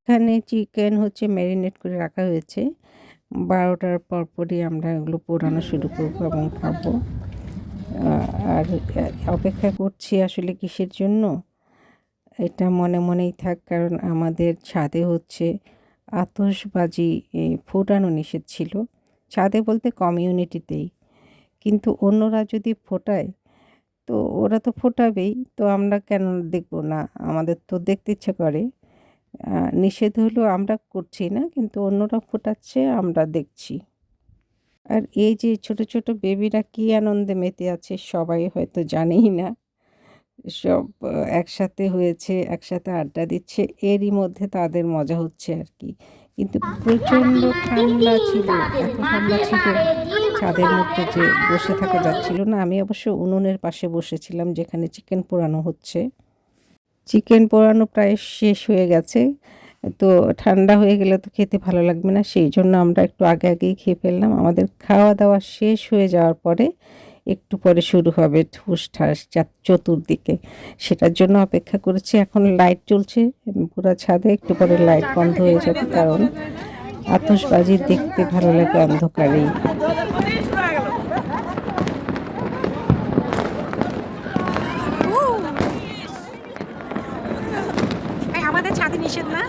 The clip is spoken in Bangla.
এখানে চিকেন হচ্ছে ম্যারিনেট করে রাখা হয়েছে। 12টার পরপরই আমরা এগুলো পোড়ানো শুরু করবো এবং খাবো। আর অপেক্ষা করছি আসলে কিসের জন্য, এটা মনে মনেই থাক, কারণ আমাদের ছাদে হচ্ছে আতশবাজি ফোটানো নিষেধ ছিল। ছাদে বলতে কমিউনিটিতেই, কিন্তু অন্যরা যদি ফোটায় তো ওরা তো ফোটাবেই, তো আমরা কেন দেখব না? আমাদের তো দেখতে ইচ্ছে করে। নিষেধ হলেও আমরা করছি না, কিন্তু অন্যরা ফোটাচ্ছে, আমরা দেখছি। আর এই যে ছোট ছোট বেবিরা কি আনন্দে মেতে আছে সবাই হয়তো জানেই না। সব একসাথে হয়েছে, একসাথে আড্ডা দিচ্ছে, এরই মধ্যে তাদের মজা হচ্ছে আর কি। কিন্তু প্রচণ্ড ঠান্ডা ছিল, এত ঠান্ডা ছিল ছাদের মধ্যে যে বসে থাকা যাচ্ছিল না। আমি অবশ্য উনুনের পাশে বসেছিলাম যেখানে চিকেন পোড়ানো হচ্ছে। চিকেন পোড়ানো প্রায় শেষ হয়ে গেছে, তো ঠান্ডা হয়ে গেলে তো খেতে ভালো লাগবে না, সেই জন্য আমরা একটু আগে আগেই খেয়ে ফেললাম। আমাদের খাওয়া দাওয়া শেষ হয়ে যাওয়ার পরে একটু পরে শুরু হবে ঠুসঠাস চতুর্দিকে, সেটার জন্য অপেক্ষা করেছি। এখন লাইট জ্বলছে পুরো ছাদে, একটু পরে লাইট বন্ধ হয়ে যাবে, কারণ আতশবাজি দেখতে ভালো লাগে অন্ধকারেই। আমাদের ছাদে নিষেধ না।